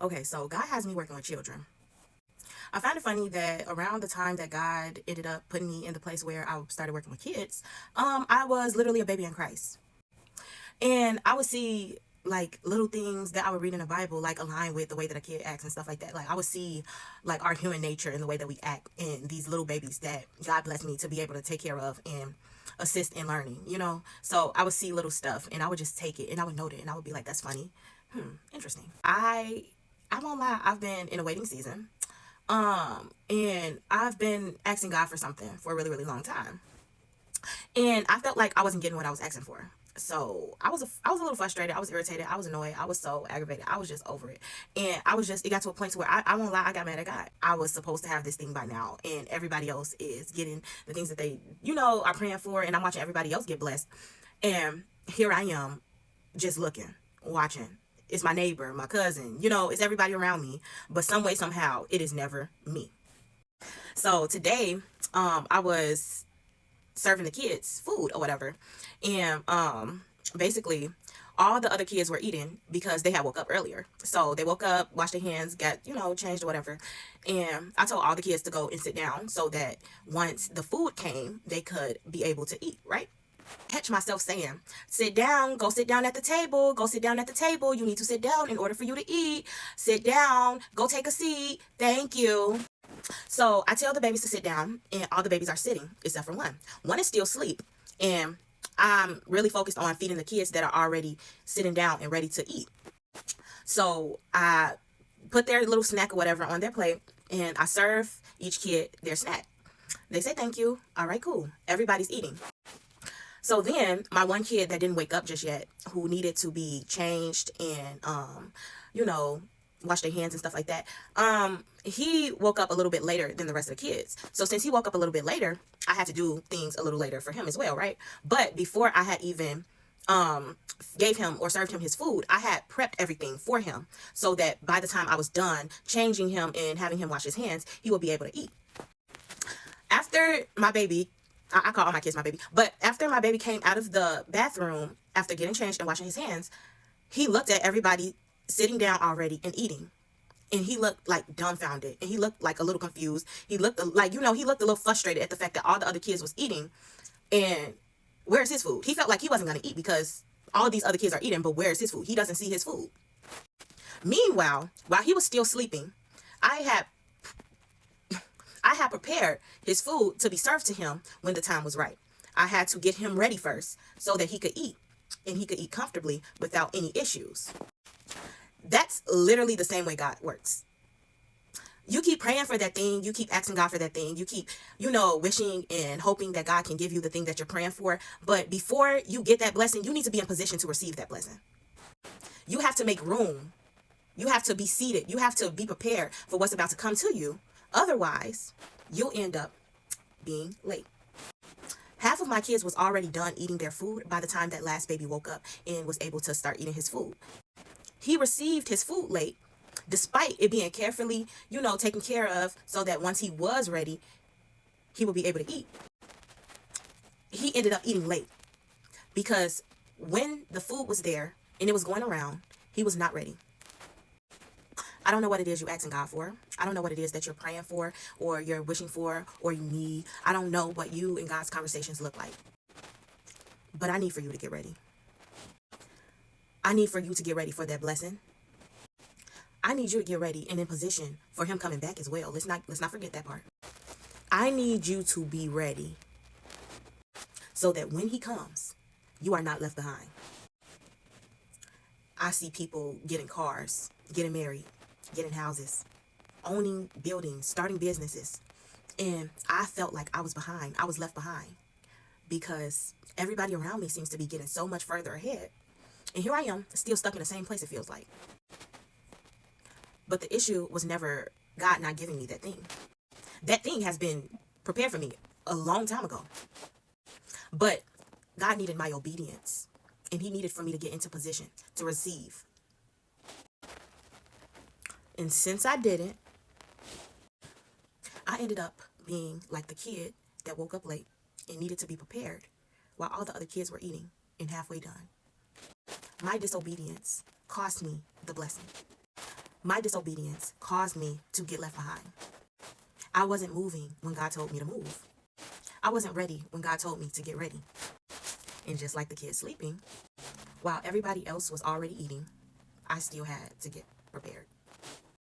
Okay, so God has me working with children. I find it funny that around the time that God ended up putting me in the place where I started working with kids, I was literally a baby in Christ. And I would see like little things that I would read in the Bible like align with the way that a kid acts and stuff like that. Like I would see like our human nature and the way that we act in these little babies that God blessed me to be able to take care of and assist in learning, you know? So I would see little stuff and I would just take it and I would note it and I would be like, that's funny. Interesting. I won't lie, I've been in a waiting season. And I've been asking God for something for a really, really long time. And I felt like I wasn't getting what I was asking for. So I was a little frustrated. I was irritated. I was annoyed. I was so aggravated. I was just over it. And it got to a point to where I won't lie, I got mad at God. I was supposed to have this thing by now. And everybody else is getting the things that they, are praying for. And I'm watching everybody else get blessed. And here I am just looking, watching. It's my neighbor, my cousin, it's everybody around me. But some way, somehow, it is never me. So today, I was serving the kids food or whatever, and basically all the other kids were eating because they had woke up earlier. So they woke up, washed their hands, got changed or whatever, and I told all the kids to go and sit down so that once the food came they could be able to eat, right? Catch myself saying, sit down, go sit down at the table, go sit down at the table, you need to sit down in order for you to eat, sit down, go take a seat, thank you. So I tell the babies to sit down, and all the babies are sitting except for one. One is still asleep, and I'm really focused on feeding the kids that are already sitting down and ready to eat. So I put their little snack or whatever on their plate, and I serve each kid their snack. They say thank you. All right, cool. Everybody's eating. So then my one kid that didn't wake up just yet, who needed to be changed and you know, wash their hands and stuff like that, he woke up a little bit later than the rest of the kids. So since he woke up a little bit later, I had to do things a little later for him as well, right? But before I had even gave him or served him his food, I had prepped everything for him so that by the time I was done changing him and having him wash his hands, he would be able to eat. After my baby, I call all my kids my baby, but after my baby came out of the bathroom after getting changed and washing his hands, he looked at everybody sitting down already and eating. And he looked like dumbfounded, and he looked like a little confused. He looked like, he looked a little frustrated at the fact that all the other kids was eating, and where's his food? He felt like he wasn't going to eat because all these other kids are eating, but where's his food? He doesn't see his food. Meanwhile, while he was still sleeping, I had I had prepared his food to be served to him when the time was right. I had to get him ready first so that he could eat, and he could eat comfortably without any issues. That's literally the same way God works. You keep praying for that thing, you keep asking God for that thing, you keep, wishing and hoping that God can give you the thing that you're praying for. But before you get that blessing, you need to be in position to receive that blessing. You have to make room. You have to be seated. You have to be prepared for what's about to come to you. Otherwise, you'll end up being late. Half of my kids was already done eating their food by the time that last baby woke up and was able to start eating his food. He received his food late, despite it being carefully, taken care of so that once he was ready, he would be able to eat. He ended up eating late because when the food was there and it was going around, he was not ready. I don't know what it is you're asking God for. I don't know what it is that you're praying for or you're wishing for or you need. I don't know what you and God's conversations look like. But I need for you to get ready. I need for you to get ready for that blessing. I need you to get ready and in position for him coming back as well. Let's not forget that part. I need you to be ready so that when he comes, you are not left behind. I see people getting cars, getting married, getting houses, owning buildings, starting businesses. And I felt like I was behind. I was left behind because everybody around me seems to be getting so much further ahead. And here I am, still stuck in the same place, it feels like. But the issue was never God not giving me that thing. That thing has been prepared for me a long time ago. But God needed my obedience. And he needed for me to get into position to receive. And since I didn't, I ended up being like the kid that woke up late and needed to be prepared while all the other kids were eating and halfway done. My disobedience cost me the blessing. My disobedience caused me to get left behind. I wasn't moving when God told me to move. I wasn't ready when God told me to get ready. And just like the kids sleeping, while everybody else was already eating, I still had to get prepared.